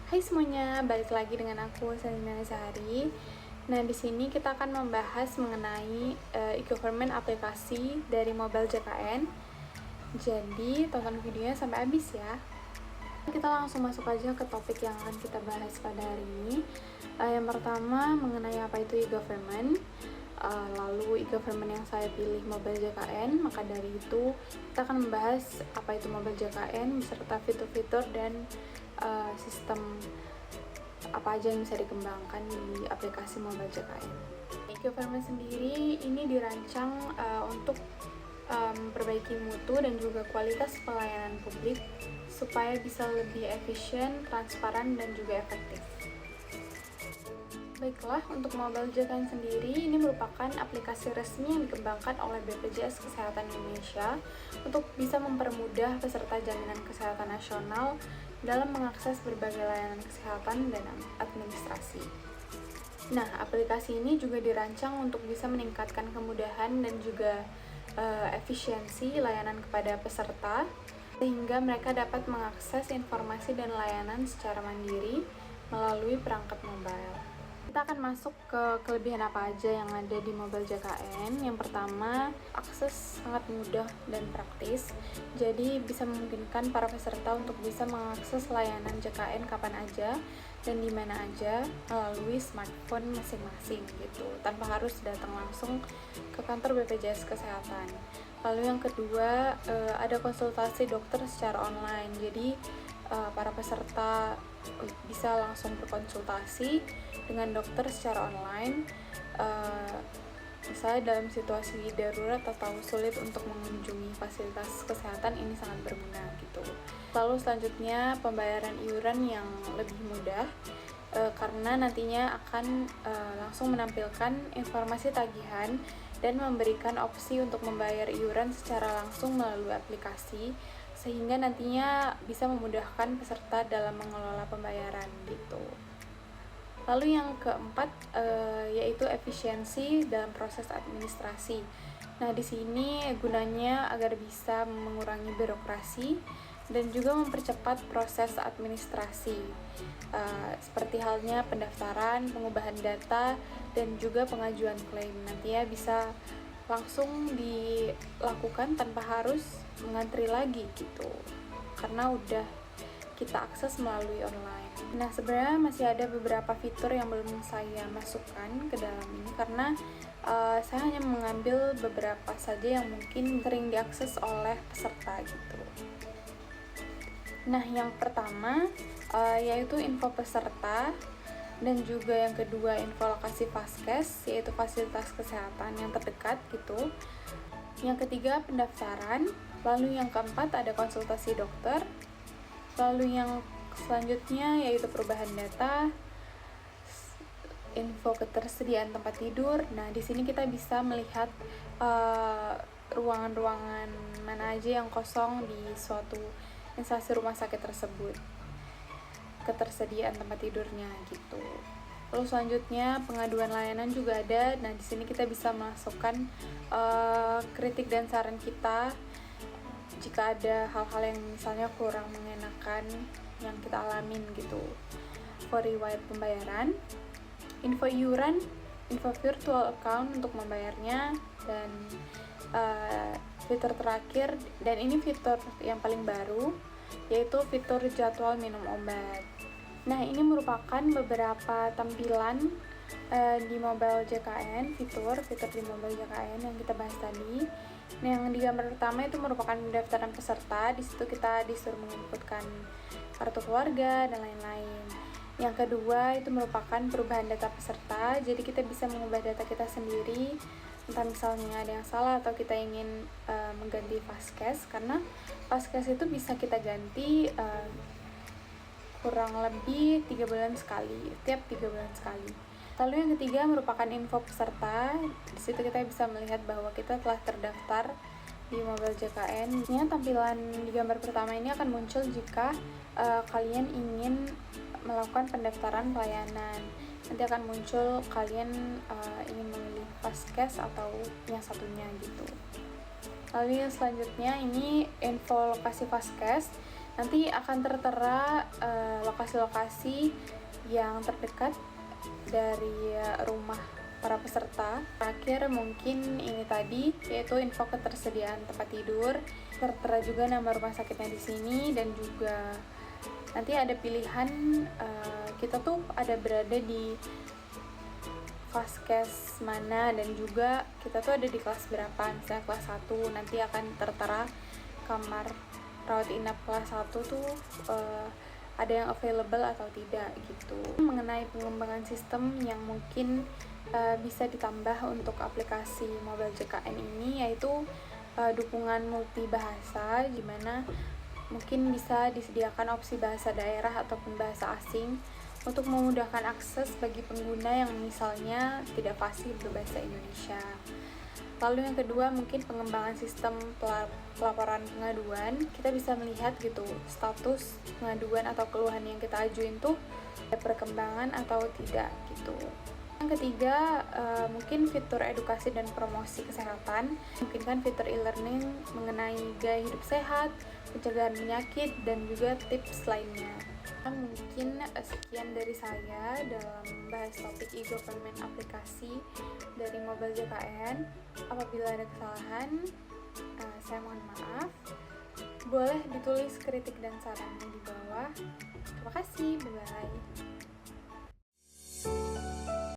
Hai semuanya, balik lagi dengan aku Selina Zahari. Nah, di sini kita akan membahas mengenai e-government aplikasi dari Mobile JKN. Jadi, tonton videonya sampai habis ya. Kita langsung masuk aja ke topik yang akan kita bahas pada hari ini. Yang pertama mengenai apa itu e-government. Lalu e-government yang saya pilih Mobile JKN, maka dari itu kita akan membahas apa itu Mobile JKN beserta fitur-fitur dan sistem apa aja yang bisa dikembangkan di aplikasi Mobile JKN. E-government sendiri ini dirancang untuk memperbaiki mutu dan juga kualitas pelayanan publik supaya bisa lebih efisien, transparan, dan juga efektif. Baiklah, untuk Mobile JKN sendiri, ini merupakan aplikasi resmi yang dikembangkan oleh BPJS Kesehatan Indonesia untuk bisa mempermudah peserta jaminan kesehatan nasional dalam mengakses berbagai layanan kesehatan dan administrasi. Nah, aplikasi ini juga dirancang untuk bisa meningkatkan kemudahan dan juga efisiensi layanan kepada peserta, sehingga mereka dapat mengakses informasi dan layanan secara mandiri melalui perangkat mobile. Kita akan masuk ke kelebihan apa aja yang ada di Mobile JKN. Yang pertama, akses sangat mudah dan praktis. Jadi bisa memungkinkan para peserta untuk bisa mengakses layanan JKN kapan aja dan di mana aja melalui smartphone masing-masing gitu, tanpa harus datang langsung ke kantor BPJS Kesehatan. Lalu yang kedua, ada konsultasi dokter secara online. Jadi para peserta bisa langsung berkonsultasi dengan dokter secara online, misalnya dalam situasi darurat atau sulit untuk mengunjungi fasilitas kesehatan. Ini sangat berguna gitu. Lalu selanjutnya pembayaran iuran yang lebih mudah, karena nantinya akan langsung menampilkan informasi tagihan dan memberikan opsi untuk membayar iuran secara langsung melalui aplikasi, sehingga nantinya bisa memudahkan peserta dalam mengelola pembayaran gitu. Lalu yang keempat yaitu efisiensi dalam proses administrasi. Nah, di sini gunanya agar bisa mengurangi birokrasi dan juga mempercepat proses administrasi, seperti halnya pendaftaran, pengubahan data, dan juga pengajuan klaim. Nantinya bisa langsung dilakukan tanpa harus mengantri lagi gitu, karena udah kita akses melalui online. Nah, sebenarnya masih ada beberapa fitur yang belum saya masukkan ke dalam ini karena saya hanya mengambil beberapa saja yang mungkin sering diakses oleh peserta gitu. Nah, yang pertama yaitu info peserta, dan juga yang kedua info lokasi Vaskes, yaitu fasilitas kesehatan yang terdekat gitu. Yang ketiga pendaftaran, lalu yang keempat ada konsultasi dokter, lalu yang selanjutnya yaitu perubahan data, info ketersediaan tempat tidur. Nah, di sini kita bisa melihat ruangan-ruangan mana aja yang kosong di suatu instansi rumah sakit tersebut, ketersediaan tempat tidurnya gitu. Lalu selanjutnya pengaduan layanan juga ada. Nah, di sini kita bisa masukkan kritik dan saran kita jika ada hal-hal yang misalnya kurang mengenakan yang kita alamin gitu. For riwayat pembayaran, info iuran, info virtual account untuk membayarnya, dan fitur terakhir, dan ini fitur yang paling baru, yaitu fitur jadwal minum obat. Nah, ini merupakan beberapa tampilan di Mobile JKN, fitur di Mobile JKN yang kita bahas tadi. Nah, yang di gambar pertama itu merupakan pendaftaran peserta. Di situ kita disuruh menginputkan kartu keluarga dan lain-lain. Yang kedua itu merupakan perubahan data peserta. Jadi kita bisa mengubah data kita sendiri, entah misalnya ada yang salah atau kita ingin mengganti Vaskes, karena Vaskes itu bisa kita ganti kurang lebih 3 bulan sekali, tiap 3 bulan sekali. Lalu yang ketiga merupakan info peserta. Di situ kita bisa melihat bahwa kita telah terdaftar di Mobile JKN. Tampilan di gambar pertama ini akan muncul jika kalian ingin melakukan pendaftaran pelayanan. Nanti akan muncul kalian ingin memilih Vaskes atau yang satunya gitu. Lalu yang selanjutnya ini info lokasi Vaskes. Nanti akan tertera lokasi-lokasi yang terdekat dari rumah para peserta. Terakhir mungkin ini tadi, yaitu info ketersediaan tempat tidur. Tertera juga nama rumah sakitnya di sini, dan juga nanti ada pilihan kita tuh ada berada di vaskes mana, dan juga kita tuh ada di kelas berapa. Misalnya kelas 1 nanti akan tertera kamar rawat inap kelas 1 tuh ada yang available atau tidak gitu. Mengenai pengembangan sistem yang mungkin bisa ditambah untuk aplikasi Mobile JKN ini, yaitu dukungan multi bahasa, gimana mungkin bisa disediakan opsi bahasa daerah ataupun bahasa asing untuk memudahkan akses bagi pengguna yang misalnya tidak fasih berbahasa Indonesia. Lalu yang kedua, mungkin pengembangan sistem pelaporan pengaduan. Kita bisa melihat gitu status pengaduan atau keluhan yang kita ajuin tuh ada perkembangan atau tidak gitu. Yang ketiga, mungkin fitur edukasi dan promosi kesehatan. Mungkin kan fitur e-learning mengenai gaya hidup sehat, pencegahan penyakit, dan juga tips lainnya. Mungkin sekian dari saya dalam membahas topik e-government aplikasi dari Mobile JKN. Apabila ada kesalahan, saya mohon maaf. Boleh ditulis kritik dan sarannya di bawah. Terima kasih, bye-bye.